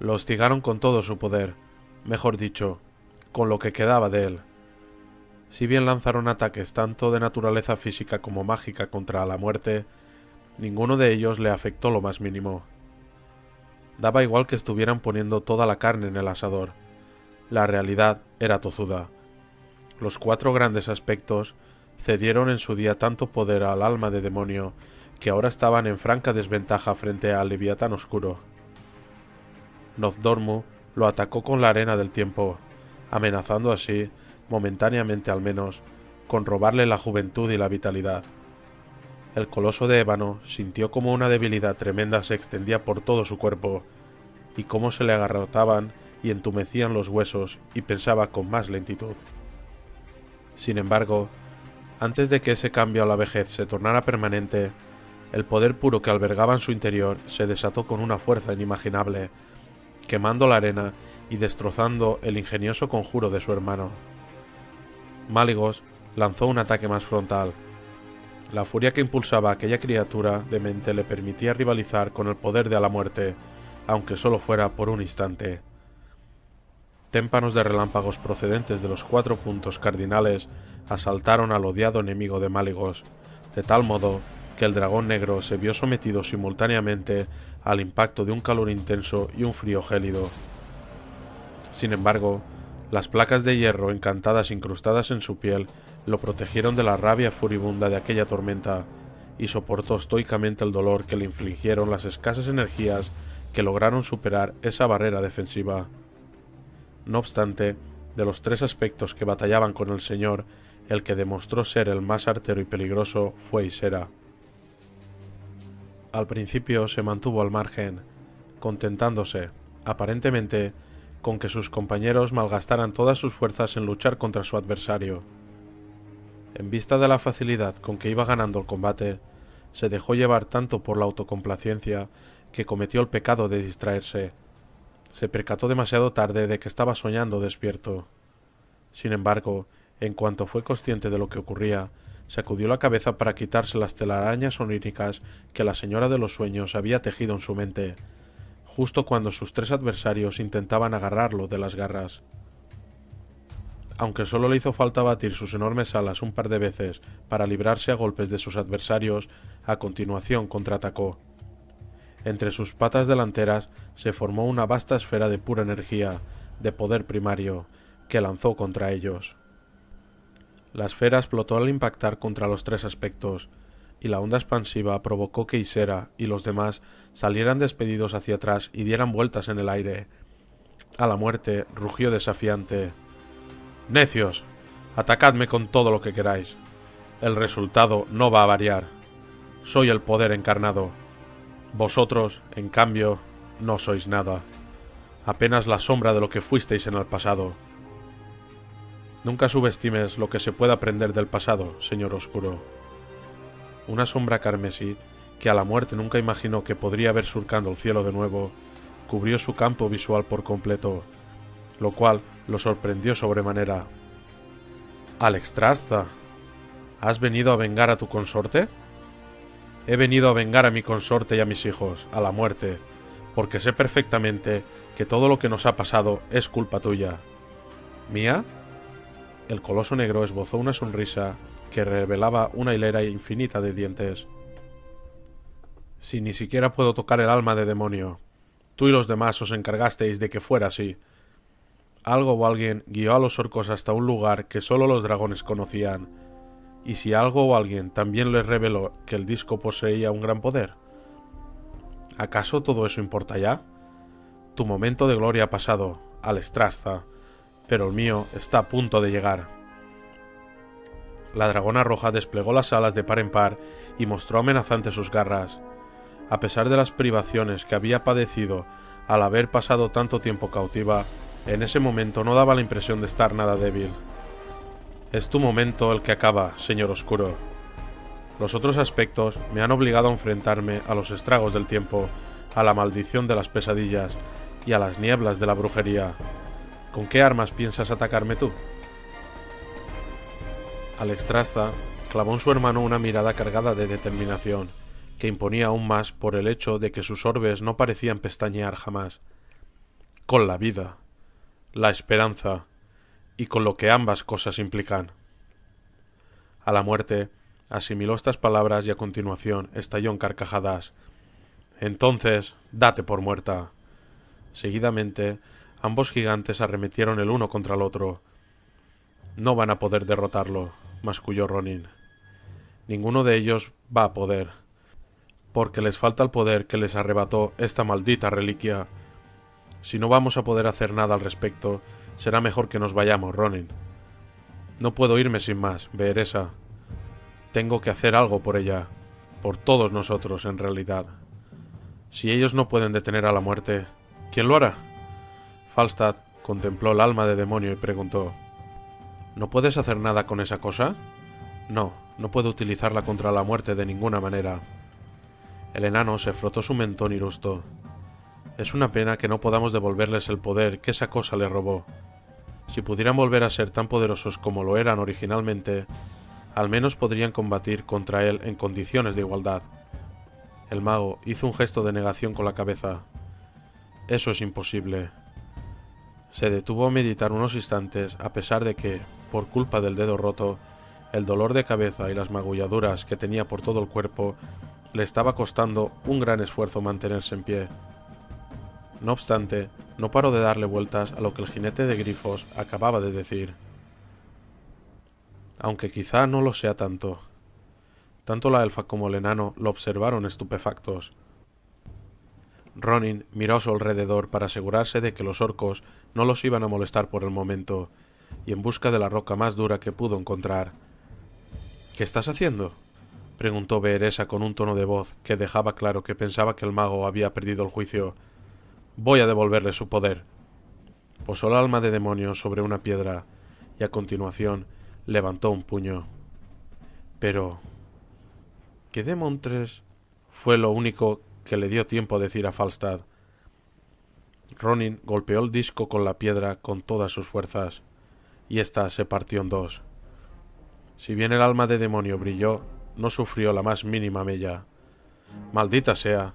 Lo hostigaron con todo su poder, mejor dicho, con lo que quedaba de él. Si bien lanzaron ataques tanto de naturaleza física como mágica contra la muerte, ninguno de ellos le afectó lo más mínimo. Daba igual que estuvieran poniendo toda la carne en el asador. La realidad era tozuda. Los 4 grandes aspectos cedieron en su día tanto poder al alma de demonio que ahora estaban en franca desventaja frente al Leviatán oscuro. Nozdormu lo atacó con la arena del tiempo, amenazando así, momentáneamente al menos, con robarle la juventud y la vitalidad. El coloso de ébano sintió como una debilidad tremenda se extendía por todo su cuerpo, y cómo se le agarrotaban y entumecían los huesos, y pensaba con más lentitud. Sin embargo, antes de que ese cambio a la vejez se tornara permanente, el poder puro que albergaba en su interior se desató con una fuerza inimaginable, quemando la arena y destrozando el ingenioso conjuro de su hermano. Máligos lanzó un ataque más frontal. La furia que impulsaba a aquella criatura demente le permitía rivalizar con el poder de la muerte, aunque solo fuera por un instante. Témpanos de relámpagos procedentes de los 4 puntos cardinales asaltaron al odiado enemigo de Máligos, de tal modo que el dragón negro se vio sometido simultáneamente al impacto de un calor intenso y un frío gélido. Sin embargo, las placas de hierro encantadas incrustadas en su piel lo protegieron de la rabia furibunda de aquella tormenta, y soportó estoicamente el dolor que le infligieron las escasas energías que lograron superar esa barrera defensiva. No obstante, de los 3 aspectos que batallaban con el señor, el que demostró ser el más artero y peligroso fue Ysera. Al principio se mantuvo al margen, contentándose, aparentemente, con que sus compañeros malgastaran todas sus fuerzas en luchar contra su adversario. En vista de la facilidad con que iba ganando el combate, se dejó llevar tanto por la autocomplacencia que cometió el pecado de distraerse. Se percató demasiado tarde de que estaba soñando despierto. Sin embargo, en cuanto fue consciente de lo que ocurría, sacudió la cabeza para quitarse las telarañas oníricas que la señora de los sueños había tejido en su mente, justo cuando sus 3 adversarios intentaban agarrarlo de las garras. Aunque solo le hizo falta batir sus enormes alas un par de veces para librarse a golpes de sus adversarios, a continuación contraatacó. Entre sus patas delanteras se formó una vasta esfera de pura energía, de poder primario, que lanzó contra ellos. La esfera explotó al impactar contra los 3 aspectos, y la onda expansiva provocó que Ysera y los demás salieran despedidos hacia atrás y dieran vueltas en el aire. A la muerte rugió desafiante: «¡Necios! Atacadme con todo lo que queráis. El resultado no va a variar. Soy el poder encarnado. Vosotros, en cambio, no sois nada. Apenas la sombra de lo que fuisteis en el pasado. Nunca subestimes lo que se puede aprender del pasado, señor oscuro». Una sombra carmesí, que a la muerte nunca imaginó que podría ver surcando el cielo de nuevo, cubrió su campo visual por completo, lo cual lo sorprendió sobremanera. «Alexstrasza, ¿has venido a vengar a tu consorte?» «He venido a vengar a mi consorte y a mis hijos, a la muerte, porque sé perfectamente que todo lo que nos ha pasado es culpa tuya». «¿Mía?» El coloso negro esbozó una sonrisa que revelaba una hilera infinita de dientes. «Si ni siquiera puedo tocar el alma de demonio. Tú y los demás os encargasteis de que fuera así. Algo o alguien guió a los orcos hasta un lugar que solo los dragones conocían, y si algo o alguien también les reveló que el disco poseía un gran poder. ¿Acaso todo eso importa ya? Tu momento de gloria ha pasado, Alexstrasza, pero el mío está a punto de llegar». La dragona roja desplegó las alas de par en par y mostró amenazante sus garras. A pesar de las privaciones que había padecido al haber pasado tanto tiempo cautiva, en ese momento no daba la impresión de estar nada débil. «Es tu momento el que acaba, señor oscuro. Los otros aspectos me han obligado a enfrentarme a los estragos del tiempo, a la maldición de las pesadillas y a las nieblas de la brujería. ¿Con qué armas piensas atacarme tú?» Alexstrasza clavó en su hermano una mirada cargada de determinación, que imponía aún más por el hecho de que sus orbes no parecían pestañear jamás. con la vida, la esperanza y con lo que ambas cosas implican. A la muerte asimiló estas palabras y a continuación estalló en carcajadas. Entonces, date por muerta. Seguidamente, ambos gigantes arremetieron el uno contra el otro. No van a poder derrotarlo, masculló Ronin. Ninguno de ellos va a poder, porque les falta el poder que les arrebató esta maldita reliquia. Si no vamos a poder hacer nada al respecto, será mejor que nos vayamos, Ronin. No puedo irme sin más, Beeresa. Tengo que hacer algo por ella, por todos nosotros, en realidad. Si ellos no pueden detener a la muerte, ¿quién lo hará? Falstad contempló el alma de demonio y preguntó: ¿No puedes hacer nada con esa cosa? No, no puedo utilizarla contra la muerte de ninguna manera. El enano se frotó su mentón irusto. Es una pena que no podamos devolverles el poder que esa cosa le robó. Si pudieran volver a ser tan poderosos como lo eran originalmente, al menos podrían combatir contra él en condiciones de igualdad. El mago hizo un gesto de negación con la cabeza. Eso es imposible. Se detuvo a meditar unos instantes, a pesar de que, por culpa del dedo roto, el dolor de cabeza y las magulladuras que tenía por todo el cuerpo le estaba costando un gran esfuerzo mantenerse en pie. No obstante, no paró de darle vueltas a lo que el jinete de grifos acababa de decir. Aunque quizá no lo sea tanto. Tanto la elfa como el enano lo observaron estupefactos. Ronin miró a su alrededor para asegurarse de que los orcos no los iban a molestar por el momento, y en busca de la roca más dura que pudo encontrar. ¿Qué estás haciendo?, preguntó Beeresa con un tono de voz que dejaba claro que pensaba que el mago había perdido el juicio. Voy a devolverle su poder. Posó el alma de demonio sobre una piedra y a continuación levantó un puño. Pero... ¿qué demontres? Fue lo único que le dio tiempo a decir a Falstad. Ronin golpeó el disco con la piedra con todas sus fuerzas, y ésta se partió en dos. Si bien el alma de demonio brilló, no sufrió la más mínima mella. Maldita sea,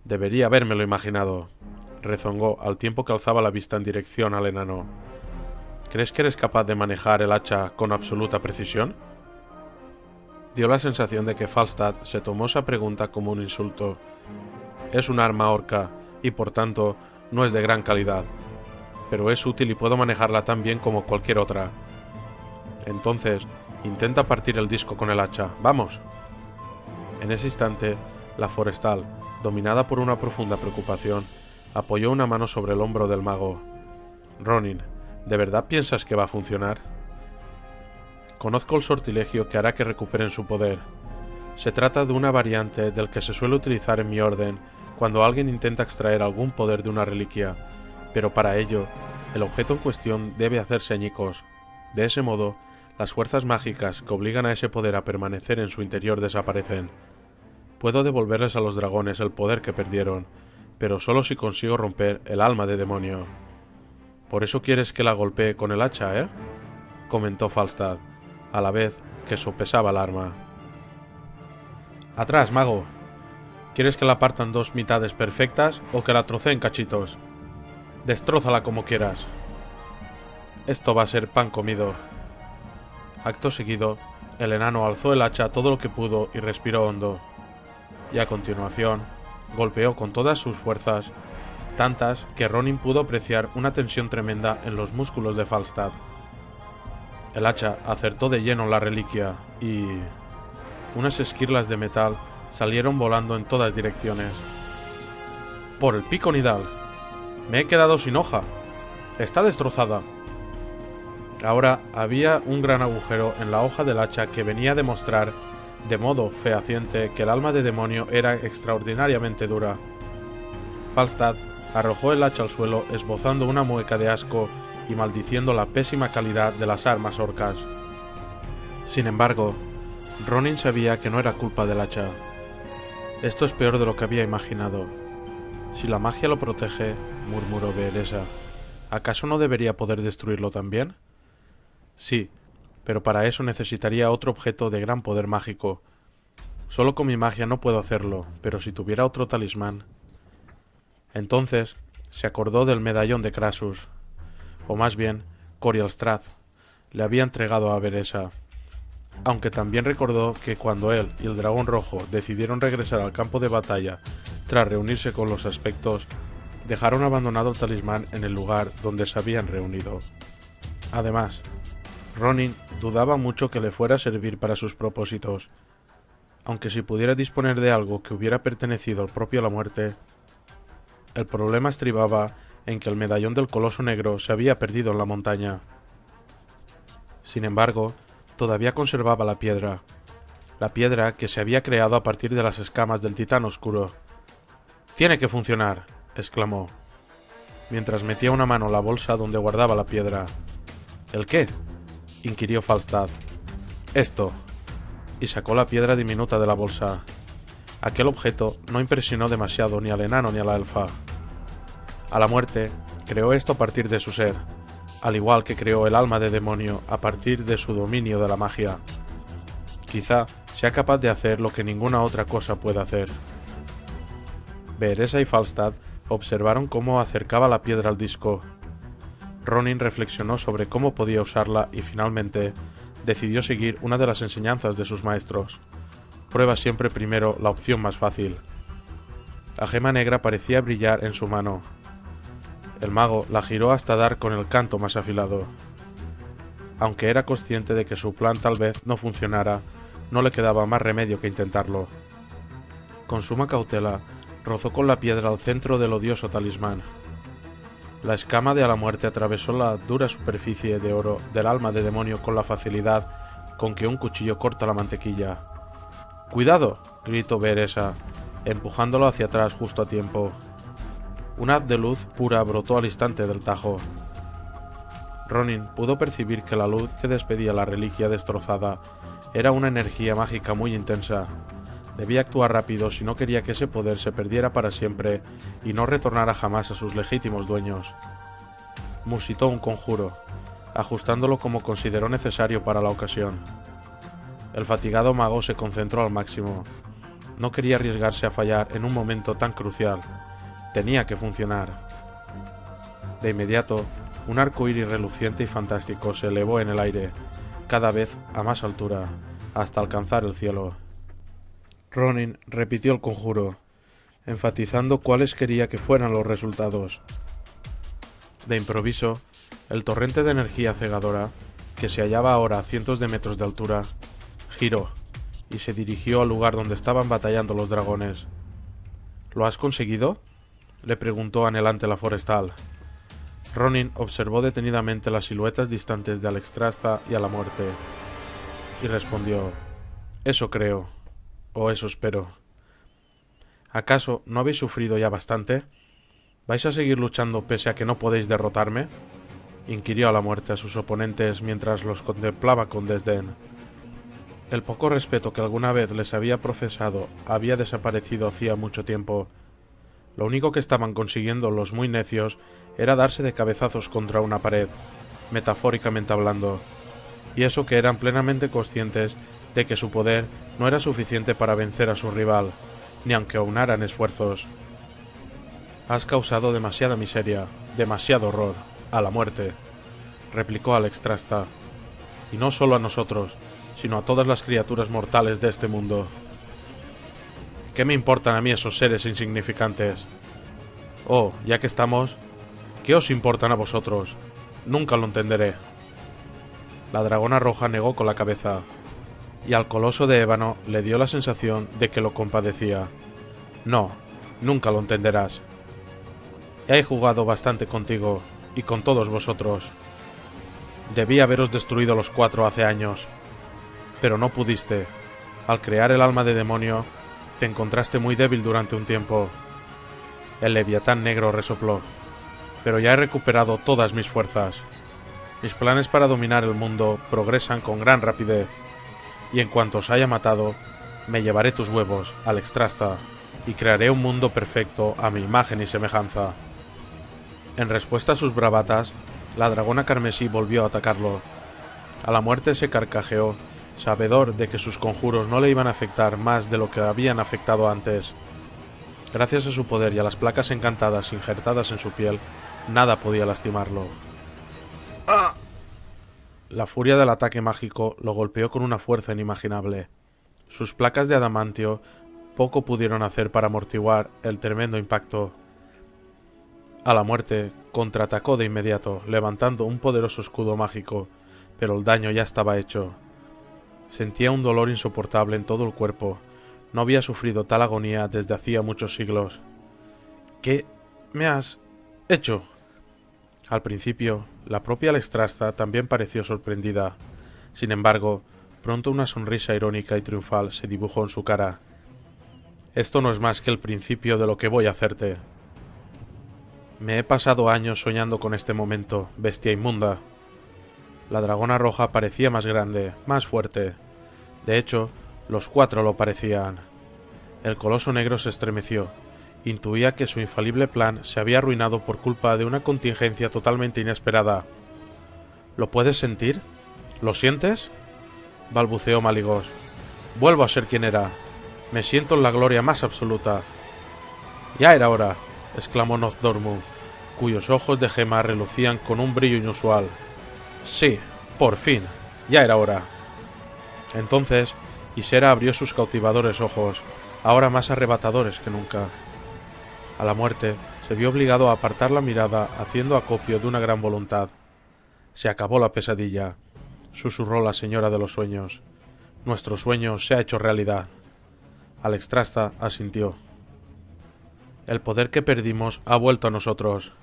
debería habérmelo imaginado, rezongó al tiempo que alzaba la vista en dirección al enano. ¿Crees que eres capaz de manejar el hacha con absoluta precisión? Dio la sensación de que Falstad se tomó esa pregunta como un insulto. Es un arma orca, y por tanto no es de gran calidad, pero es útil y puedo manejarla tan bien como cualquier otra. Entonces, intenta partir el disco con el hacha. ¡Vamos! En ese instante, la forestal, dominada por una profunda preocupación, apoyó una mano sobre el hombro del mago. Ronin, ¿de verdad piensas que va a funcionar? Conozco el sortilegio que hará que recuperen su poder. Se trata de una variante del que se suele utilizar en mi orden cuando alguien intenta extraer algún poder de una reliquia, pero para ello, el objeto en cuestión debe hacerse añicos. De ese modo, las fuerzas mágicas que obligan a ese poder a permanecer en su interior desaparecen. Puedo devolverles a los dragones el poder que perdieron, pero solo si consigo romper el alma de demonio. Por eso quieres que la golpee con el hacha, ¿eh?, comentó Falstad, a la vez que sopesaba el arma. ¡Atrás, mago! ¿Quieres que la partan dos mitades perfectas o que la trocee en cachitos? Destrózala como quieras. Esto va a ser pan comido. Acto seguido, el enano alzó el hacha todo lo que pudo y respiró hondo. Y a continuación, golpeó con todas sus fuerzas, tantas que Ronin pudo apreciar una tensión tremenda en los músculos de Falstad. El hacha acertó de lleno la reliquia y... unas esquirlas de metal salieron volando en todas direcciones. ¡Por el pico nidal! ¡Me he quedado sin hoja! ¡Está destrozada! Ahora había un gran agujero en la hoja del hacha que venía a demostrar de modo fehaciente que el alma de demonio era extraordinariamente dura. Falstad arrojó el hacha al suelo esbozando una mueca de asco y maldiciendo la pésima calidad de las armas orcas. Sin embargo, Ronin sabía que no era culpa del hacha. Esto es peor de lo que había imaginado. Si la magia lo protege, murmuró Beeresa, ¿acaso no debería poder destruirlo también? Sí, pero para eso necesitaría otro objeto de gran poder mágico. Solo con mi magia no puedo hacerlo, pero si tuviera otro talismán... Entonces, Se acordó del medallón de Krasus, o más bien, Corialstrath le había entregado a Beresa, aunque también recordó que cuando él y el dragón rojo decidieron regresar al campo de batalla tras reunirse con los aspectos, dejaron abandonado el talismán en el lugar donde se habían reunido. Además, Ronin dudaba mucho que le fuera a servir para sus propósitos, aunque si pudiera disponer de algo que hubiera pertenecido al propio la muerte. El problema estribaba en que el medallón del Coloso Negro se había perdido en la montaña. Sin embargo, todavía conservaba la piedra que se había creado a partir de las escamas del Titán Oscuro. «Tiene que funcionar», exclamó, mientras metía una mano en la bolsa donde guardaba la piedra. «¿El qué?», inquirió Falstad. «Esto», y sacó la piedra diminuta de la bolsa. Aquel objeto no impresionó demasiado ni al enano ni a la elfa. A la muerte creó esto a partir de su ser, al igual que creó el alma de demonio a partir de su dominio de la magia. Quizá sea capaz de hacer lo que ninguna otra cosa puede hacer. Beresa y Falstad observaron cómo acercaba la piedra al disco. Ronin reflexionó sobre cómo podía usarla y finalmente decidió seguir una de las enseñanzas de sus maestros. Prueba siempre primero la opción más fácil. La gema negra parecía brillar en su mano. El mago la giró hasta dar con el canto más afilado. Aunque era consciente de que su plan tal vez no funcionara, no le quedaba más remedio que intentarlo. Con suma cautela, rozó con la piedra al centro del odioso talismán. La escama de a la muerte atravesó la dura superficie de oro del alma de demonio con la facilidad con que un cuchillo corta la mantequilla. ¡Cuidado!, gritó Beresa, empujándolo hacia atrás justo a tiempo. Un haz de luz pura brotó al instante del tajo. Ronin pudo percibir que la luz que despedía la reliquia destrozada era una energía mágica muy intensa. Debía actuar rápido si no quería que ese poder se perdiera para siempre y no retornara jamás a sus legítimos dueños. Musitó un conjuro, ajustándolo como consideró necesario para la ocasión. El fatigado mago se concentró al máximo. No quería arriesgarse a fallar en un momento tan crucial. Tenía que funcionar. De inmediato, un arco iris reluciente y fantástico se elevó en el aire, cada vez a más altura, hasta alcanzar el cielo. Ronin repitió el conjuro, enfatizando cuáles quería que fueran los resultados. De improviso, el torrente de energía cegadora, que se hallaba ahora a cientos de metros de altura, giró y se dirigió al lugar donde estaban batallando los dragones. ¿Lo has conseguido?, le preguntó anhelante la forestal. Ronin observó detenidamente las siluetas distantes de Alexstrasza y a la muerte, y respondió: «Eso creo, o eso espero». «¿Acaso no habéis sufrido ya bastante? ¿Vais a seguir luchando pese a que no podéis derrotarme?», inquirió a la muerte a sus oponentes mientras los contemplaba con desdén. El poco respeto que alguna vez les había profesado había desaparecido hacía mucho tiempo. Lo único que estaban consiguiendo los muy necios era darse de cabezazos contra una pared, metafóricamente hablando, y eso que eran plenamente conscientes de que su poder no era suficiente para vencer a su rival, ni aunque aunaran esfuerzos. «Has causado demasiada miseria, demasiado horror, a la muerte», replicó Alexstrasza, «y no solo a nosotros, sino a todas las criaturas mortales de este mundo. ¿Qué me importan a mí esos seres insignificantes? Oh, ya que estamos, ¿qué os importan a vosotros? Nunca lo entenderé». La dragona roja negó con la cabeza, y al coloso de ébano le dio la sensación de que lo compadecía. «No, nunca lo entenderás. He jugado bastante contigo, y con todos vosotros. Debí haberos destruido los 4 hace años, pero no pudiste. Al crear el alma de demonio, te encontraste muy débil durante un tiempo». El leviatán negro resopló. «Pero ya he recuperado todas mis fuerzas. Mis planes para dominar el mundo progresan con gran rapidez, y en cuanto os haya matado, me llevaré tus huevos, Alexstrasza, y crearé un mundo perfecto a mi imagen y semejanza». En respuesta a sus bravatas, la dragona carmesí volvió a atacarlo. A la muerte se carcajeó, sabedor de que sus conjuros no le iban a afectar más de lo que habían afectado antes. Gracias a su poder y a las placas encantadas injertadas en su piel, nada podía lastimarlo. ¡Ah! La furia del ataque mágico lo golpeó con una fuerza inimaginable. Sus placas de adamantio poco pudieron hacer para amortiguar el tremendo impacto. A la muerte contraatacó de inmediato, levantando un poderoso escudo mágico, pero el daño ya estaba hecho. Sentía un dolor insoportable en todo el cuerpo. No había sufrido tal agonía desde hacía muchos siglos. ¿Qué me has hecho? Al principio, la propia Alexstrasza también pareció sorprendida. Sin embargo, pronto una sonrisa irónica y triunfal se dibujó en su cara. Esto no es más que el principio de lo que voy a hacerte. Me he pasado años soñando con este momento, bestia inmunda. La dragona roja parecía más grande, más fuerte. De hecho, los cuatro lo parecían. El coloso negro se estremeció. Intuía que su infalible plan se había arruinado por culpa de una contingencia totalmente inesperada. ¿Lo puedes sentir? ¿Lo sientes? Balbuceó Malygos. Vuelvo a ser quien era. Me siento en la gloria más absoluta. Ya era hora, exclamó Nozdormu, cuyos ojos de gema relucían con un brillo inusual. Sí, por fin, ya era hora. Entonces, Ysera abrió sus cautivadores ojos, ahora más arrebatadores que nunca. A la muerte se vio obligado a apartar la mirada haciendo acopio de una gran voluntad. Se acabó la pesadilla, susurró la señora de los sueños. Nuestro sueño se ha hecho realidad. Alexstrasza asintió. El poder que perdimos ha vuelto a nosotros.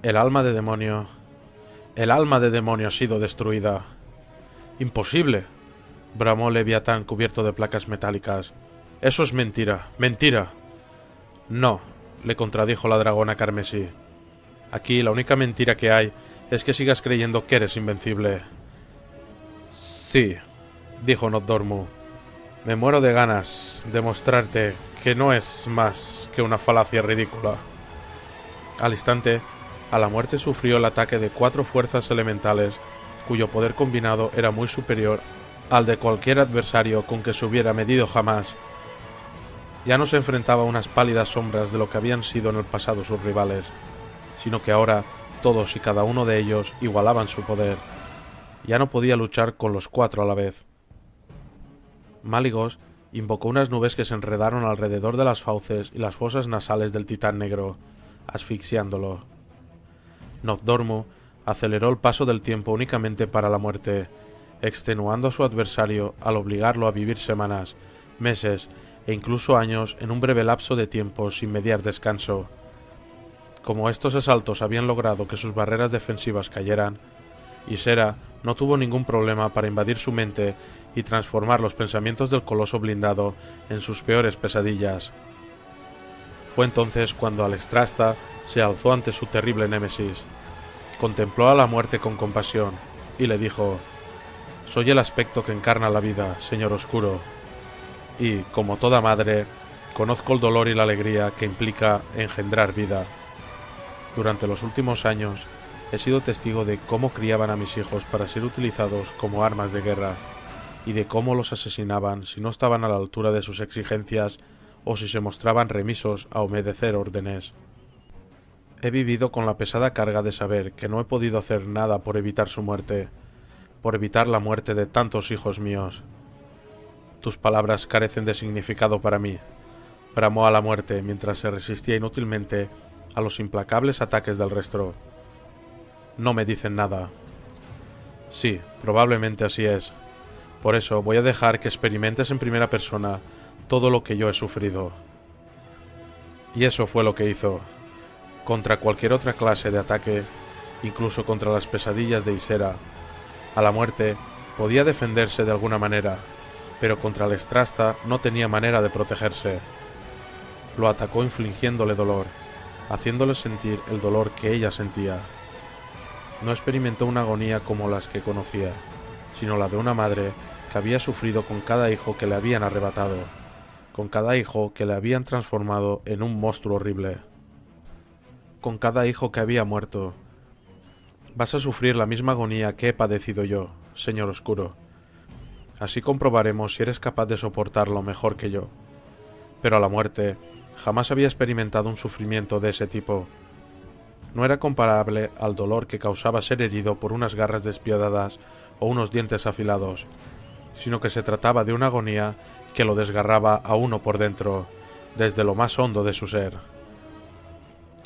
El alma de demonio ha sido destruida. Imposible, bramó Leviatán cubierto de placas metálicas. Eso es mentira, mentira. No, le contradijo la dragona carmesí. Aquí la única mentira que hay es que sigas creyendo que eres invencible. Sí, dijo Nozdormu. Me muero de ganas de mostrarte que no es más que una falacia ridícula. Al instante, a la muerte sufrió el ataque de 4 fuerzas elementales, cuyo poder combinado era muy superior al de cualquier adversario con que se hubiera medido jamás. Ya no se enfrentaba a unas pálidas sombras de lo que habían sido en el pasado sus rivales, sino que ahora todos y cada uno de ellos igualaban su poder. Ya no podía luchar con los 4 a la vez. Malygos invocó unas nubes que se enredaron alrededor de las fauces y las fosas nasales del titán negro, asfixiándolo. Nozdormu aceleró el paso del tiempo únicamente para la muerte, extenuando a su adversario al obligarlo a vivir semanas, meses e incluso años en un breve lapso de tiempo sin mediar descanso. Como estos asaltos habían logrado que sus barreras defensivas cayeran, Ysera no tuvo ningún problema para invadir su mente y transformar los pensamientos del coloso blindado en sus peores pesadillas. Fue entonces cuando Alexstrasza se alzó ante su terrible némesis. Contempló a la muerte con compasión y le dijo: «Soy el aspecto que encarna la vida, señor oscuro, y, como toda madre, conozco el dolor y la alegría que implica engendrar vida. Durante los últimos años he sido testigo de cómo criaban a mis hijos para ser utilizados como armas de guerra, y de cómo los asesinaban si no estaban a la altura de sus exigencias o si se mostraban remisos a obedecer órdenes. He vivido con la pesada carga de saber que no he podido hacer nada por evitar su muerte, por evitar la muerte de tantos hijos míos. Tus palabras carecen de significado para mí», bramó a la muerte mientras se resistía inútilmente a los implacables ataques del resto. «No me dicen nada». «Sí, probablemente así es. Por eso voy a dejar que experimentes en primera persona todo lo que yo he sufrido». Y eso fue lo que hizo. Contra cualquier otra clase de ataque, incluso contra las pesadillas de Ysera, a la muerte podía defenderse de alguna manera, pero contra Alexstrasza no tenía manera de protegerse. Lo atacó infligiéndole dolor, haciéndole sentir el dolor que ella sentía. No experimentó una agonía como las que conocía, sino la de una madre que había sufrido con cada hijo que le habían arrebatado, con cada hijo que le habían transformado en un monstruo horrible, con cada hijo que había muerto. Vas a sufrir la misma agonía que he padecido yo, señor oscuro. Así comprobaremos si eres capaz de soportarlo mejor que yo. Pero a la muerte Jamás había experimentado un sufrimiento de ese tipo. No era comparable al dolor que causaba ser herido por unas garras despiadadas o unos dientes afilados, sino que se trataba de una agonía que lo desgarraba a uno por dentro, desde lo más hondo de su ser.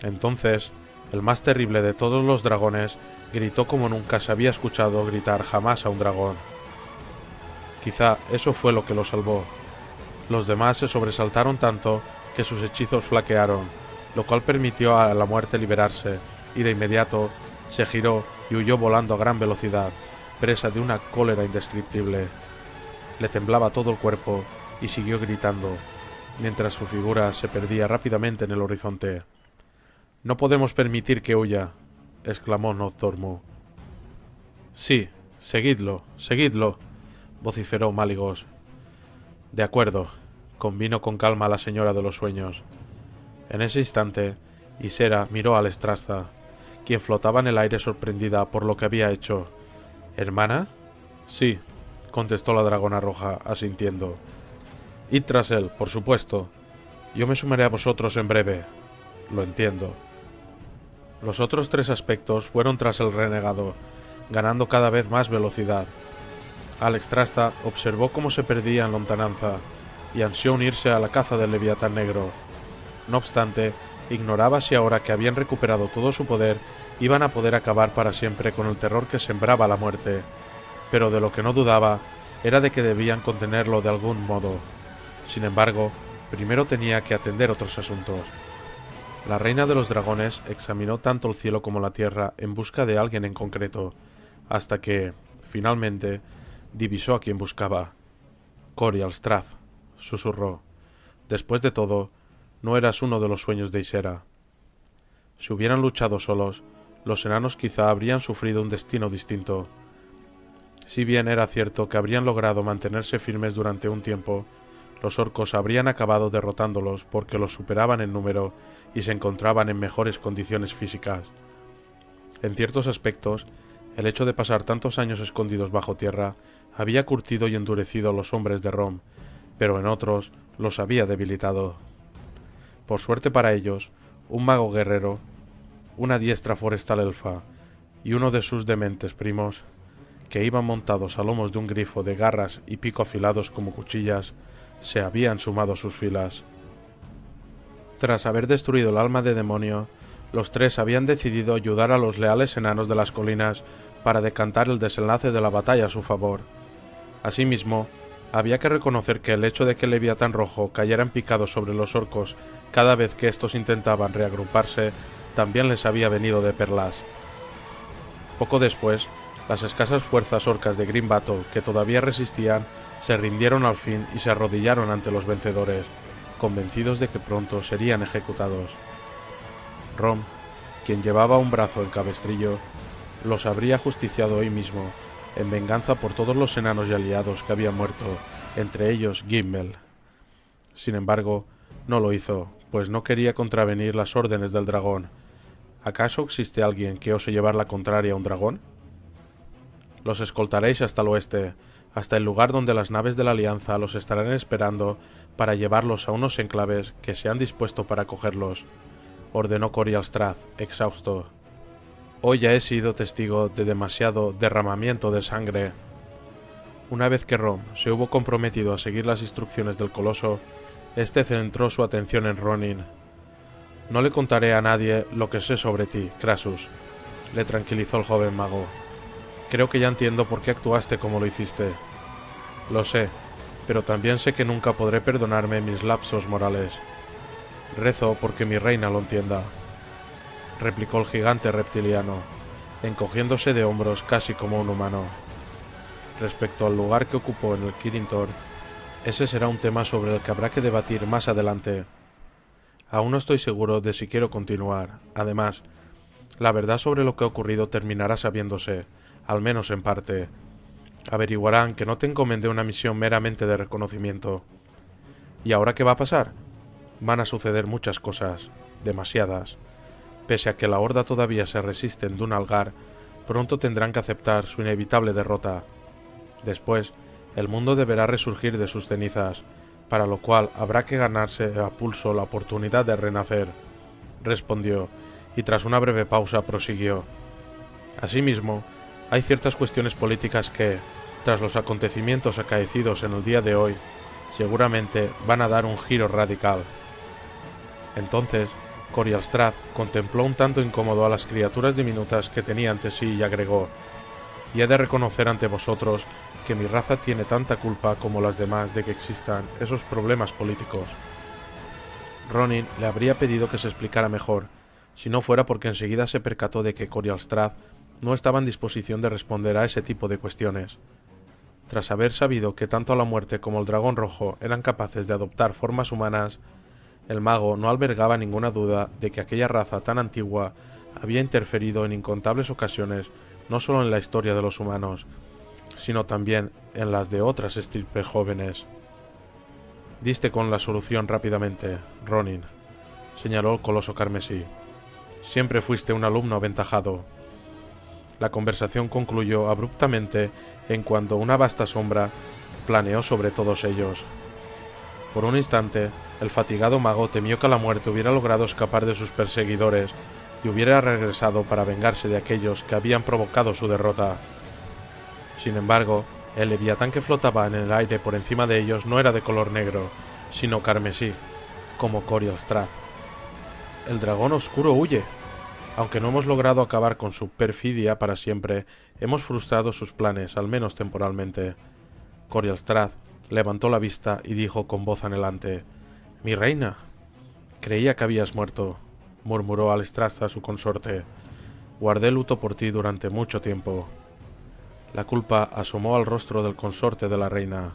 Entonces, el más terrible de todos los dragones gritó como nunca se había escuchado gritar jamás a un dragón. Quizá eso fue lo que lo salvó. Los demás se sobresaltaron tanto que sus hechizos flaquearon, lo cual permitió a la muerte liberarse, y de inmediato se giró y huyó volando a gran velocidad, presa de una cólera indescriptible. Le temblaba todo el cuerpo y siguió gritando, mientras su figura se perdía rápidamente en el horizonte. «No podemos permitir que huya», exclamó Nocturmu. «Sí, seguidlo, seguidlo», vociferó Malygos. «De acuerdo», convino con calma la señora de los sueños. En ese instante, Ysera miró a Alexstrasza, quien flotaba en el aire sorprendida por lo que había hecho. «¿Hermana?» «Sí», contestó la dragona roja, asintiendo. «Id tras él, por supuesto. Yo me sumaré a vosotros en breve». «Lo entiendo». Los otros tres aspectos fueron tras el renegado, ganando cada vez más velocidad. Alexstrasza observó cómo se perdía en lontananza y ansió unirse a la caza del Leviatán Negro. No obstante, ignoraba si ahora que habían recuperado todo su poder iban a poder acabar para siempre con el terror que sembraba la muerte, pero de lo que no dudaba era de que debían contenerlo de algún modo. Sin embargo, primero tenía que atender otros asuntos. La reina de los dragones examinó tanto el cielo como la tierra en busca de alguien en concreto, hasta que, finalmente, divisó a quien buscaba. «Corial Strath», susurró. «Después de todo, no eras uno de los sueños de Ysera». Si hubieran luchado solos, los enanos quizá habrían sufrido un destino distinto. Si bien era cierto que habrían logrado mantenerse firmes durante un tiempo, los orcos habrían acabado derrotándolos porque los superaban en número y se encontraban en mejores condiciones físicas. En ciertos aspectos, el hecho de pasar tantos años escondidos bajo tierra había curtido y endurecido a los hombres de Rom, pero en otros los había debilitado. Por suerte para ellos, un mago guerrero, una diestra forestal elfa y uno de sus dementes primos, que iban montados a lomos de un grifo de garras y pico afilados como cuchillas, se habían sumado a sus filas. Tras haber destruido el alma de demonio, los tres habían decidido ayudar a los leales enanos de las colinas para decantar el desenlace de la batalla a su favor. Asimismo, había que reconocer que el hecho de que el Leviatán Rojo cayera en picado sobre los orcos cada vez que estos intentaban reagruparse también les había venido de perlas. Poco después, las escasas fuerzas orcas de Green Battle que todavía resistían se rindieron al fin y se arrodillaron ante los vencedores, convencidos de que pronto serían ejecutados. Rom, quien llevaba un brazo en cabestrillo, los habría justiciado hoy mismo, en venganza por todos los enanos y aliados que habían muerto, entre ellos Gimmel. Sin embargo, no lo hizo, pues no quería contravenir las órdenes del dragón. ¿Acaso existe alguien que ose llevar la contraria a un dragón? Los escoltaréis hasta el oeste, hasta el lugar donde las naves de la Alianza los estarán esperando para llevarlos a unos enclaves que se han dispuesto para acogerlos, ordenó Corial Strath, exhausto. Hoy ya he sido testigo de demasiado derramamiento de sangre. Una vez que Rom se hubo comprometido a seguir las instrucciones del coloso, este centró su atención en Ronin. No le contaré a nadie lo que sé sobre ti, Crassus, le tranquilizó el joven mago. Creo que ya entiendo por qué actuaste como lo hiciste. Lo sé, pero también sé que nunca podré perdonarme mis lapsos morales. Rezo porque mi reina lo entienda, replicó el gigante reptiliano, encogiéndose de hombros casi como un humano. Respecto al lugar que ocupó en el Kirin Tor, ese será un tema sobre el que habrá que debatir más adelante. Aún no estoy seguro de si quiero continuar. Además, la verdad sobre lo que ha ocurrido terminará sabiéndose, al menos en parte. Averiguarán que no te encomendé una misión meramente de reconocimiento. ¿Y ahora qué va a pasar? Van a suceder muchas cosas, demasiadas. Pese a que la Horda todavía se resiste en Dunalgar, pronto tendrán que aceptar su inevitable derrota. Después, el mundo deberá resurgir de sus cenizas, para lo cual habrá que ganarse a pulso la oportunidad de renacer, respondió, y tras una breve pausa prosiguió. Asimismo, hay ciertas cuestiones políticas que, tras los acontecimientos acaecidos en el día de hoy, seguramente van a dar un giro radical. Entonces, Corialstrath contempló un tanto incómodo a las criaturas diminutas que tenía ante sí y agregó: y he de reconocer ante vosotros que mi raza tiene tanta culpa como las demás de que existan esos problemas políticos. Ronin le habría pedido que se explicara mejor, si no fuera porque enseguida se percató de que Corialstrath no estaba en disposición de responder a ese tipo de cuestiones. Tras haber sabido que tanto la muerte como el dragón rojo eran capaces de adoptar formas humanas, el mago no albergaba ninguna duda de que aquella raza tan antigua había interferido en incontables ocasiones no solo en la historia de los humanos, sino también en las de otras estirpes jóvenes. Diste con la solución rápidamente, Ronin, señaló el coloso carmesí. Siempre fuiste un alumno aventajado. La conversación concluyó abruptamente en cuanto una vasta sombra planeó sobre todos ellos. Por un instante, el fatigado mago temió que la muerte hubiera logrado escapar de sus perseguidores y hubiera regresado para vengarse de aquellos que habían provocado su derrota. Sin embargo, el leviatán que flotaba en el aire por encima de ellos no era de color negro, sino carmesí, como Corialstrath. El dragón oscuro huye. Aunque no hemos logrado acabar con su perfidia para siempre, hemos frustrado sus planes, al menos temporalmente. Corialstrath levantó la vista y dijo con voz anhelante: «Mi reina». «Creía que habías muerto», murmuró Alexstrasza su consorte. «Guardé luto por ti durante mucho tiempo». La culpa asomó al rostro del consorte de la reina.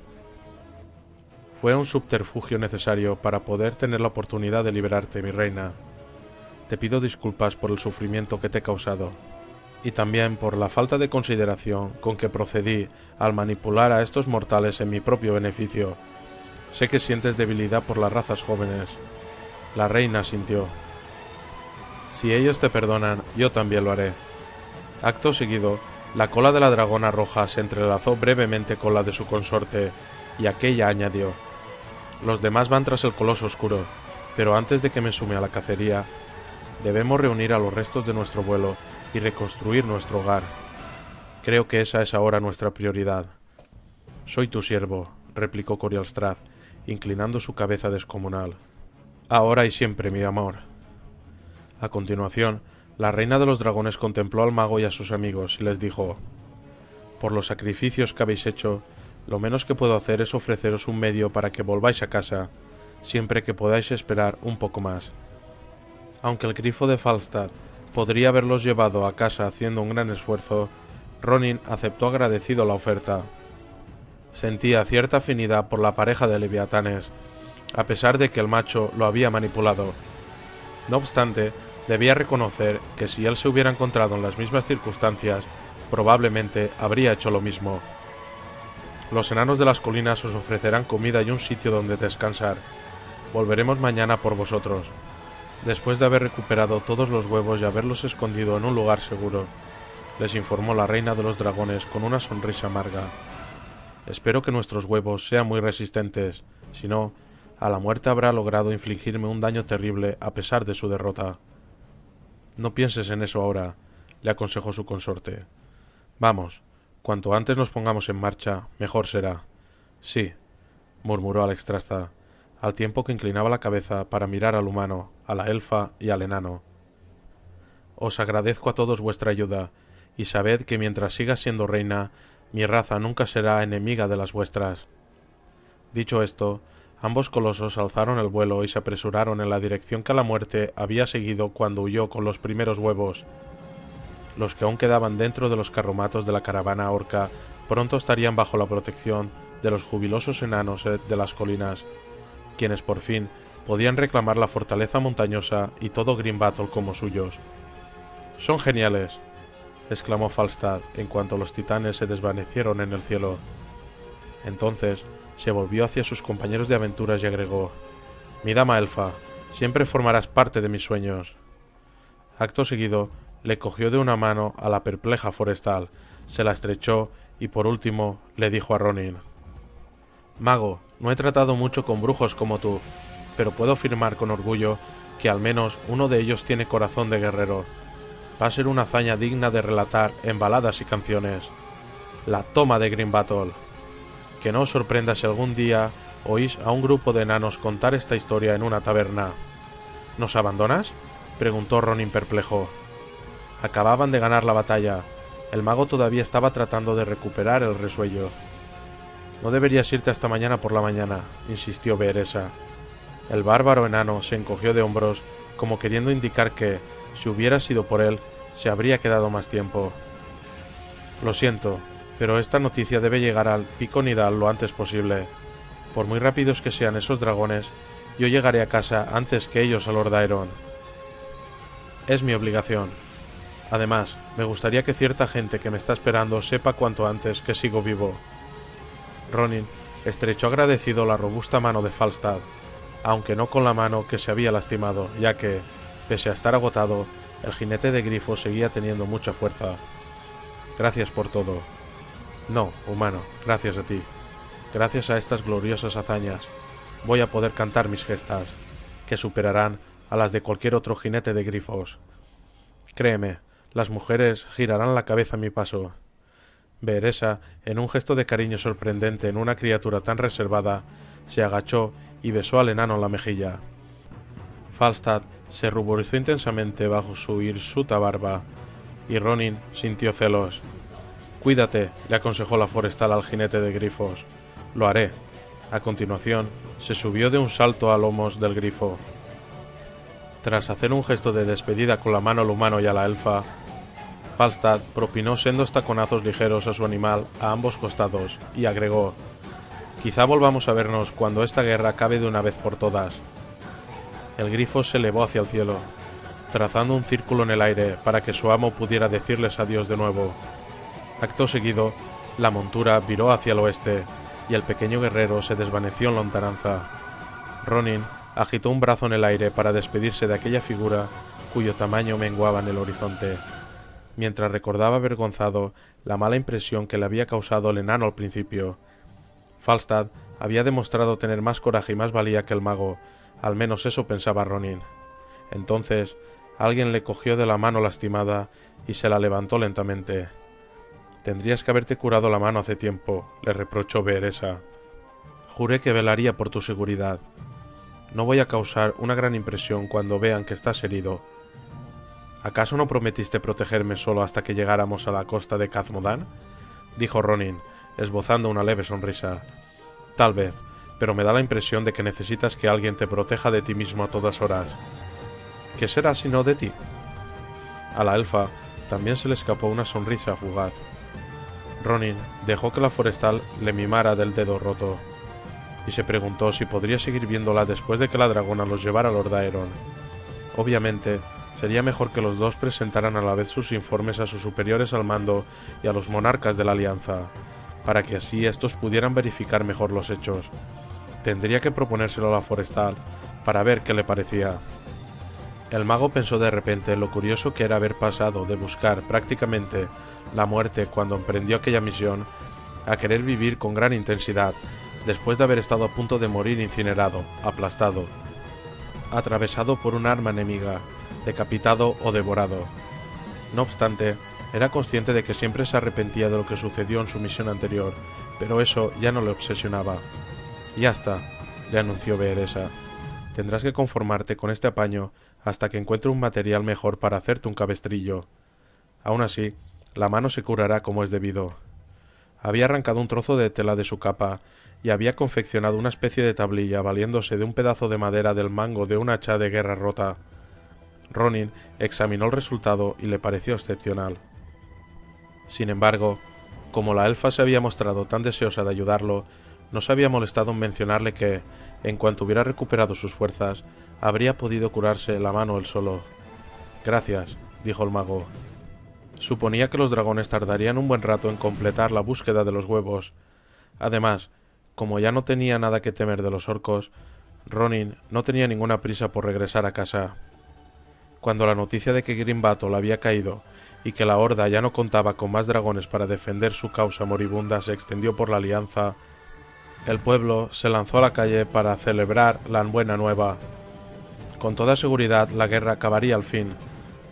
«Fue un subterfugio necesario para poder tener la oportunidad de liberarte, mi reina. Te pido disculpas por el sufrimiento que te he causado, y también por la falta de consideración con que procedí al manipular a estos mortales en mi propio beneficio. Sé que sientes debilidad por las razas jóvenes». La reina sintió. «Si ellos te perdonan, yo también lo haré». Acto seguido, la cola de la dragona roja se entrelazó brevemente con la de su consorte, y aquella añadió: «Los demás van tras el coloso oscuro, pero antes de que me sume a la cacería, debemos reunir a los restos de nuestro vuelo y reconstruir nuestro hogar. Creo que esa es ahora nuestra prioridad». «Soy tu siervo», replicó Corialstrath, inclinando su cabeza descomunal. «Ahora y siempre, mi amor». A continuación, la reina de los dragones contempló al mago y a sus amigos y les dijo: «Por los sacrificios que habéis hecho, lo menos que puedo hacer es ofreceros un medio para que volváis a casa, siempre que podáis esperar un poco más». Aunque el grifo de Falstad podría haberlos llevado a casa haciendo un gran esfuerzo, Ronin aceptó agradecido la oferta. Sentía cierta afinidad por la pareja de leviatanes, a pesar de que el macho lo había manipulado. No obstante, debía reconocer que si él se hubiera encontrado en las mismas circunstancias, probablemente habría hecho lo mismo. «Los enanos de las colinas os ofrecerán comida y un sitio donde descansar. Volveremos mañana por vosotros. Después de haber recuperado todos los huevos y haberlos escondido en un lugar seguro», les informó la reina de los dragones con una sonrisa amarga. «Espero que nuestros huevos sean muy resistentes, si no, a la muerte habrá logrado infligirme un daño terrible a pesar de su derrota». «No pienses en eso ahora», le aconsejó su consorte. «Vamos, cuanto antes nos pongamos en marcha, mejor será». «Sí», murmuró Alexstrasza, al tiempo que inclinaba la cabeza para mirar al humano, a la elfa y al enano. «Os agradezco a todos vuestra ayuda, y sabed que mientras siga siendo reina, mi raza nunca será enemiga de las vuestras». Dicho esto, ambos colosos alzaron el vuelo y se apresuraron en la dirección que la muerte había seguido cuando huyó con los primeros huevos. Los que aún quedaban dentro de los carromatos de la caravana orca pronto estarían bajo la protección de los jubilosos enanos de las colinas, quienes por fin podían reclamar la fortaleza montañosa y todo Green Battle como suyos. «Son geniales», exclamó Falstad en cuanto los titanes se desvanecieron en el cielo. Entonces se volvió hacia sus compañeros de aventuras y agregó: «Mi dama elfa, siempre formarás parte de mis sueños». Acto seguido, le cogió de una mano a la perpleja forestal, se la estrechó y por último le dijo a Ronin: «Mago, No he tratado mucho con brujos como tú, pero puedo afirmar con orgullo que al menos uno de ellos tiene corazón de guerrero. Va a ser una hazaña digna de relatar en baladas y canciones. La toma de Green Battle. Que no os sorprenda si algún día oís a un grupo de enanos contar esta historia en una taberna. ¿Nos abandonas?, preguntó Ronin perplejo. Acababan de ganar la batalla. El mago todavía estaba tratando de recuperar el resuello. No deberías irte hasta mañana por la mañana, insistió Beeresa. El bárbaro enano se encogió de hombros, como queriendo indicar que, si hubiera sido por él, se habría quedado más tiempo. Lo siento, pero esta noticia debe llegar al Pico Nidal lo antes posible. Por muy rápidos que sean esos dragones, yo llegaré a casa antes que ellos a Lord Aeron. Es mi obligación. Además, me gustaría que cierta gente que me está esperando sepa cuanto antes que sigo vivo. Ronin estrechó agradecido la robusta mano de Falstad, aunque no con la mano que se había lastimado, ya que, pese a estar agotado, el jinete de grifo seguía teniendo mucha fuerza. Gracias por todo. No, humano, gracias a ti. Gracias a estas gloriosas hazañas, voy a poder cantar mis gestas, que superarán a las de cualquier otro jinete de grifos. Créeme, las mujeres girarán la cabeza a mi paso. Beeresa, en un gesto de cariño sorprendente en una criatura tan reservada, se agachó y besó al enano en la mejilla. Falstad se ruborizó intensamente bajo su hirsuta barba, y Ronin sintió celos. Cuídate, le aconsejó la forestal al jinete de grifos. Lo haré. A continuación, se subió de un salto a lomos del grifo. Tras hacer un gesto de despedida con la mano al humano y a la elfa, Falstad propinó sendos taconazos ligeros a su animal a ambos costados y agregó: «Quizá volvamos a vernos cuando esta guerra acabe de una vez por todas». El grifo se elevó hacia el cielo, trazando un círculo en el aire para que su amo pudiera decirles adiós de nuevo. Acto seguido, la montura viró hacia el oeste y el pequeño guerrero se desvaneció en lontananza. Ronin agitó un brazo en el aire para despedirse de aquella figura cuyo tamaño menguaba en el horizonte, mientras recordaba avergonzado la mala impresión que le había causado el enano al principio. Falstad había demostrado tener más coraje y más valía que el mago, al menos eso pensaba Ronin. Entonces, alguien le cogió de la mano lastimada y se la levantó lentamente. «Tendrías que haberte curado la mano hace tiempo», le reprochó Beeresa. «Juré que velaría por tu seguridad. No voy a causar una gran impresión cuando vean que estás herido». «¿Acaso no prometiste protegerme solo hasta que llegáramos a la costa de Khazmodan?», dijo Ronin, esbozando una leve sonrisa. «Tal vez, pero me da la impresión de que necesitas que alguien te proteja de ti mismo a todas horas». «¿Qué será sino de ti?». A la elfa también se le escapó una sonrisa fugaz. Ronin dejó que la forestal le mimara del dedo roto, y se preguntó si podría seguir viéndola después de que la dragona los llevara a Lord Aeron. Obviamente, sería mejor que los dos presentaran a la vez sus informes a sus superiores al mando y a los monarcas de la Alianza, para que así estos pudieran verificar mejor los hechos. Tendría que proponérselo a la forestal, para ver qué le parecía. El mago pensó de repente en lo curioso que era haber pasado de buscar prácticamente la muerte cuando emprendió aquella misión a querer vivir con gran intensidad, después de haber estado a punto de morir incinerado, aplastado, atravesado por un arma enemiga, decapitado o devorado. No obstante, era consciente de que siempre se arrepentía de lo que sucedió en su misión anterior, pero eso ya no le obsesionaba. «Ya está», le anunció Beeresa. «Tendrás que conformarte con este apaño hasta que encuentre un material mejor para hacerte un cabestrillo. Aún así, la mano se curará como es debido». Había arrancado un trozo de tela de su capa y había confeccionado una especie de tablilla valiéndose de un pedazo de madera del mango de un hacha de guerra rota. Ronin examinó el resultado y le pareció excepcional. Sin embargo, como la elfa se había mostrado tan deseosa de ayudarlo, no se había molestado en mencionarle que, en cuanto hubiera recuperado sus fuerzas, habría podido curarse la mano él solo. «Gracias», dijo el mago. Suponía que los dragones tardarían un buen rato en completar la búsqueda de los huevos. Además, como ya no tenía nada que temer de los orcos, Ronin no tenía ninguna prisa por regresar a casa. Cuando la noticia de que Green Battle había caído y que la Horda ya no contaba con más dragones para defender su causa moribunda se extendió por la Alianza, El pueblo se lanzó a la calle para celebrar la buena nueva. Con toda seguridad la guerra acabaría al fin.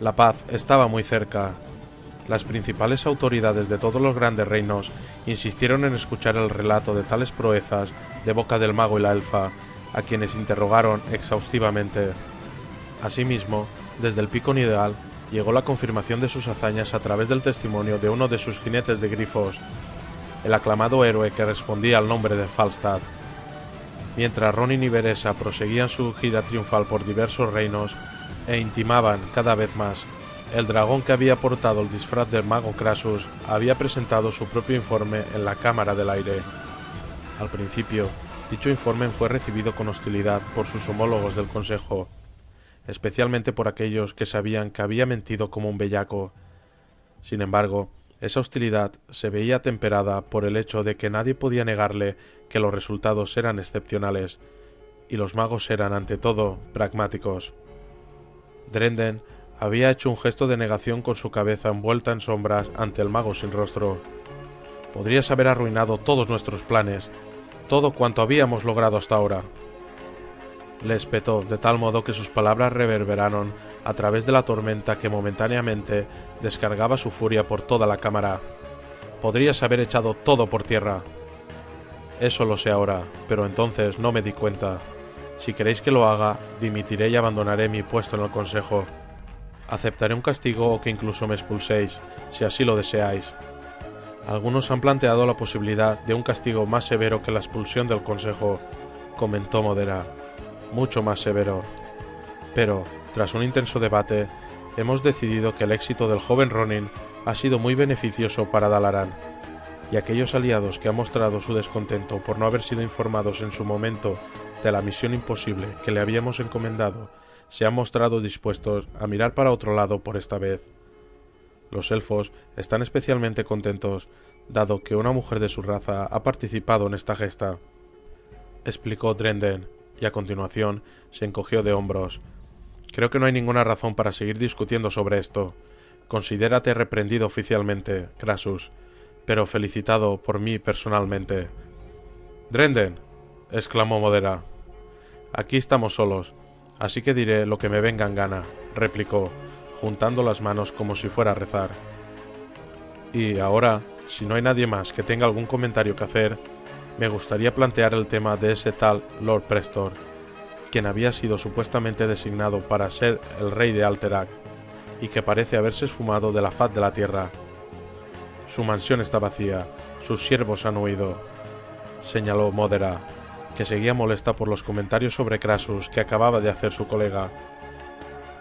La paz estaba muy cerca. Las principales autoridades de todos los grandes reinos insistieron en escuchar el relato de tales proezas de boca del mago y la elfa, a quienes interrogaron exhaustivamente. Asimismo, desde el Pico Nideal llegó la confirmación de sus hazañas a través del testimonio de uno de sus jinetes de grifos, el aclamado héroe que respondía al nombre de Falstad. Mientras Ronin y Beresa proseguían su gira triunfal por diversos reinos e intimaban cada vez más, el dragón que había portado el disfraz del mago Krasus había presentado su propio informe en la Cámara del Aire. Al principio, dicho informe fue recibido con hostilidad por sus homólogos del Consejo, especialmente por aquellos que sabían que había mentido como un bellaco. Sin embargo, esa hostilidad se veía temperada por el hecho de que nadie podía negarle que los resultados eran excepcionales, y los magos eran, ante todo, pragmáticos. Drenden había hecho un gesto de negación con su cabeza envuelta en sombras ante el mago sin rostro. Podrías haber arruinado todos nuestros planes, todo cuanto habíamos logrado hasta ahora. Le espetó de tal modo que sus palabras reverberaron a través de la tormenta que momentáneamente descargaba su furia por toda la cámara. Podrías haber echado todo por tierra. Eso lo sé ahora, pero entonces no me di cuenta. Si queréis que lo haga, dimitiré y abandonaré mi puesto en el Consejo. Aceptaré un castigo o que incluso me expulséis, si así lo deseáis. Algunos han planteado la posibilidad de un castigo más severo que la expulsión del Consejo, comentó Modera. Mucho más severo. Pero, tras un intenso debate, hemos decidido que el éxito del joven Ronin ha sido muy beneficioso para Dalaran, y aquellos aliados que han mostrado su descontento por no haber sido informados en su momento de la misión imposible que le habíamos encomendado, se han mostrado dispuestos a mirar para otro lado por esta vez. Los elfos están especialmente contentos, dado que una mujer de su raza ha participado en esta gesta, explicó Drenden, y a continuación se encogió de hombros. Creo que no hay ninguna razón para seguir discutiendo sobre esto. Considérate reprendido oficialmente, Krasus, pero felicitado por mí personalmente. Drenden, exclamó Modera. Aquí estamos solos, así que diré lo que me venga en gana, replicó, juntando las manos como si fuera a rezar. Y ahora, si no hay nadie más que tenga algún comentario que hacer, me gustaría plantear el tema de ese tal Lord Prestor, quien había sido supuestamente designado para ser el rey de Alterac, y que parece haberse esfumado de la faz de la tierra. Su mansión está vacía, sus siervos han huido, señaló Modera, que seguía molesta por los comentarios sobre Krasus que acababa de hacer su colega.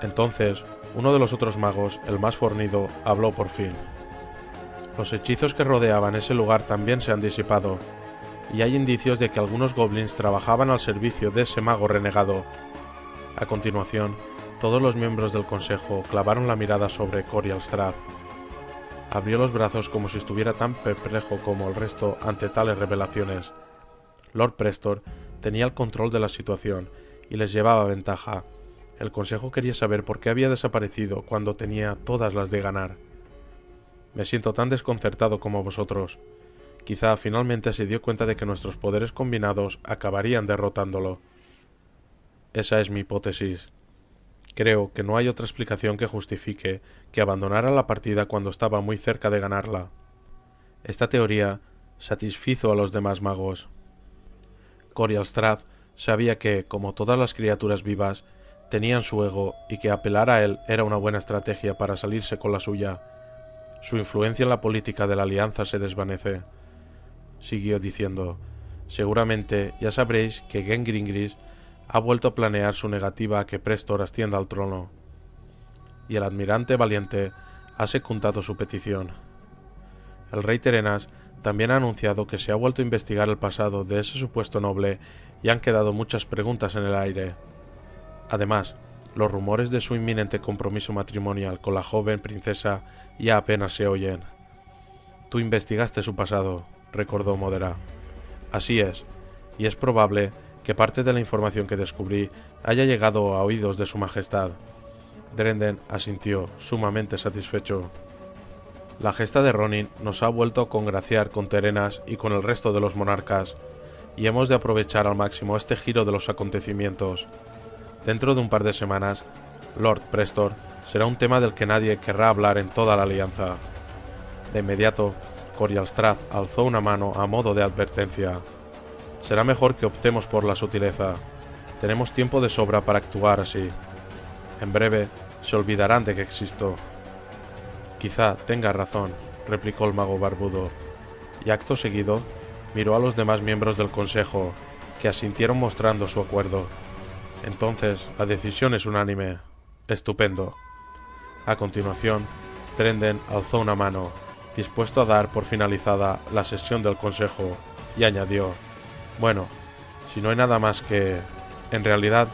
Entonces, uno de los otros magos, el más fornido, habló por fin. Los hechizos que rodeaban ese lugar también se han disipado, y hay indicios de que algunos goblins trabajaban al servicio de ese mago renegado. A continuación, todos los miembros del consejo clavaron la mirada sobre Corial Strath. Abrió los brazos como si estuviera tan perplejo como el resto ante tales revelaciones. Lord Prestor tenía el control de la situación y les llevaba ventaja. El consejo quería saber por qué había desaparecido cuando tenía todas las de ganar. Me siento tan desconcertado como vosotros. Quizá finalmente se dio cuenta de que nuestros poderes combinados acabarían derrotándolo. Esa es mi hipótesis. Creo que no hay otra explicación que justifique que abandonara la partida cuando estaba muy cerca de ganarla. Esta teoría satisfizo a los demás magos. Corial Strath sabía que, como todas las criaturas vivas, tenían su ego y que apelar a él era una buena estrategia para salirse con la suya. Su influencia en la política de la alianza se desvanece. Siguió diciendo, seguramente ya sabréis que Gengringris ha vuelto a planear su negativa a que Prestor ascienda al trono, y el admirante valiente ha secundado su petición. El rey Terenas también ha anunciado que se ha vuelto a investigar el pasado de ese supuesto noble y han quedado muchas preguntas en el aire. Además, los rumores de su inminente compromiso matrimonial con la joven princesa ya apenas se oyen. Tú investigaste su pasado, recordó Modera. Así es, y es probable que parte de la información que descubrí haya llegado a oídos de su majestad. Drenden asintió, sumamente satisfecho. La gesta de Ronin nos ha vuelto a congraciar con Terenas y con el resto de los monarcas. y hemos de aprovechar al máximo este giro de los acontecimientos. Dentro de un par de semanas, Lord Prestor será un tema del que nadie querrá hablar en toda la alianza. De inmediato, Corial Strath alzó una mano a modo de advertencia. Será mejor que optemos por la sutileza. Tenemos tiempo de sobra para actuar así. En breve, se olvidarán de que existo. Quizá tenga razón, replicó el mago barbudo, y acto seguido miró a los demás miembros del consejo, que asintieron mostrando su acuerdo. Entonces, la decisión es unánime. Estupendo. A continuación, Trenden alzó una mano, dispuesto a dar por finalizada la sesión del consejo, y añadió: bueno, si no hay nada más que... En realidad,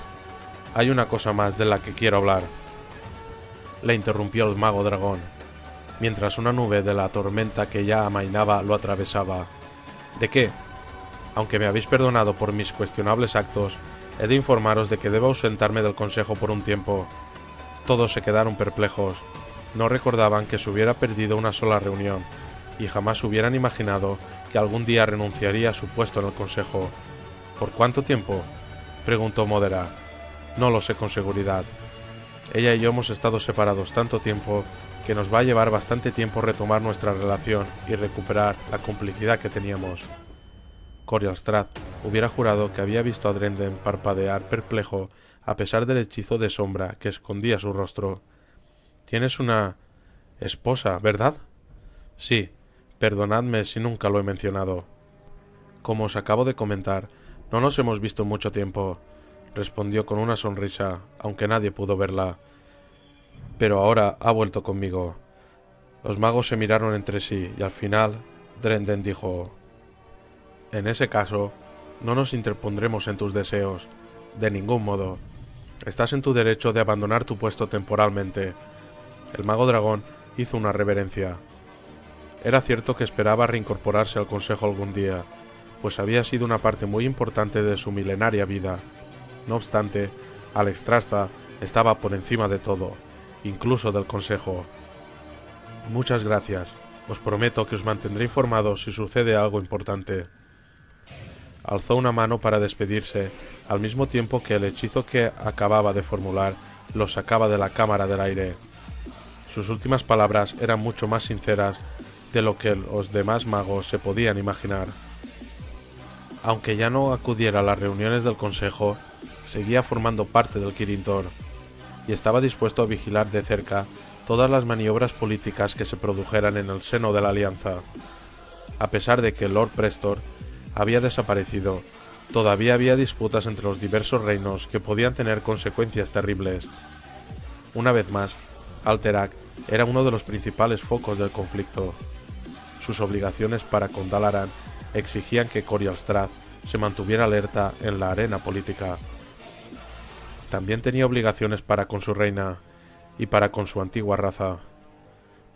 hay una cosa más de la que quiero hablar. Le interrumpió el mago dragón, mientras una nube de la tormenta que ya amainaba lo atravesaba. ¿De qué? Aunque me habéis perdonado por mis cuestionables actos, he de informaros de que debo ausentarme del consejo por un tiempo. Todos se quedaron perplejos. No recordaban que se hubiera perdido una sola reunión, y jamás hubieran imaginado que algún día renunciaría a su puesto en el consejo. ¿Por cuánto tiempo?, preguntó Modera. No lo sé con seguridad. Ella y yo hemos estado separados tanto tiempo que nos va a llevar bastante tiempo retomar nuestra relación y recuperar la complicidad que teníamos. Corial Strath hubiera jurado que había visto a Drenden parpadear perplejo a pesar del hechizo de sombra que escondía su rostro. «Tienes una... esposa, ¿verdad?» «Sí, perdonadme si nunca lo he mencionado». «Como os acabo de comentar, no nos hemos visto mucho tiempo», respondió con una sonrisa, aunque nadie pudo verla. «Pero ahora ha vuelto conmigo». Los magos se miraron entre sí y al final Drenden dijo: «En ese caso, no nos interpondremos en tus deseos, de ningún modo. Estás en tu derecho de abandonar tu puesto temporalmente». El mago dragón hizo una reverencia. Era cierto que esperaba reincorporarse al consejo algún día, pues había sido una parte muy importante de su milenaria vida. No obstante, Alexstrasza estaba por encima de todo, incluso del consejo. «Muchas gracias. Os prometo que os mantendré informados si sucede algo importante». Alzó una mano para despedirse, al mismo tiempo que el hechizo que acababa de formular lo sacaba de la cámara del aire. Sus últimas palabras eran mucho más sinceras de lo que los demás magos se podían imaginar. Aunque ya no acudiera a las reuniones del consejo, seguía formando parte del Kirin Tor, y estaba dispuesto a vigilar de cerca todas las maniobras políticas que se produjeran en el seno de la alianza. A pesar de que Lord Prestor había desaparecido, todavía había disputas entre los diversos reinos que podían tener consecuencias terribles. Una vez más, Alterac era uno de los principales focos del conflicto. Sus obligaciones para con Dalaran exigían que Corial Strath se mantuviera alerta en la arena política. También tenía obligaciones para con su reina y para con su antigua raza.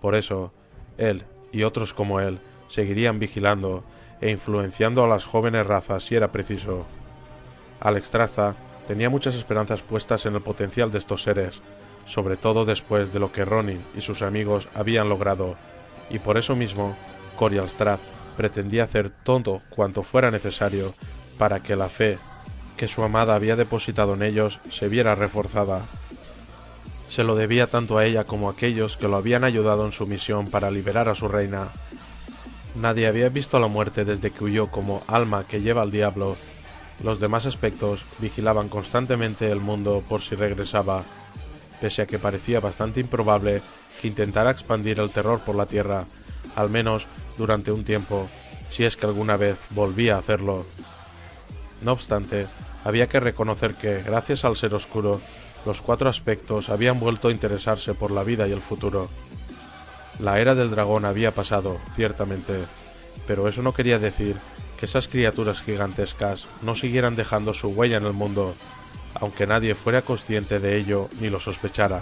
Por eso, él y otros como él seguirían vigilando e influenciando a las jóvenes razas si era preciso. Alexstrasza tenía muchas esperanzas puestas en el potencial de estos seres, sobre todo después de lo que Ronin y sus amigos habían logrado, y por eso mismo Corial Strath pretendía hacer todo cuanto fuera necesario para que la fe que su amada había depositado en ellos se viera reforzada. Se lo debía tanto a ella como a aquellos que lo habían ayudado en su misión para liberar a su reina. Nadie había visto la muerte desde que huyó como alma que lleva al diablo. Los demás aspectos vigilaban constantemente el mundo por si regresaba, pese a que parecía bastante improbable que intentara expandir el terror por la tierra, al menos durante un tiempo, si es que alguna vez volvía a hacerlo. No obstante, había que reconocer que, gracias al ser oscuro, los cuatro aspectos habían vuelto a interesarse por la vida y el futuro. La era del dragón había pasado, ciertamente, pero eso no quería decir que esas criaturas gigantescas no siguieran dejando su huella en el mundo, aunque nadie fuera consciente de ello ni lo sospechara.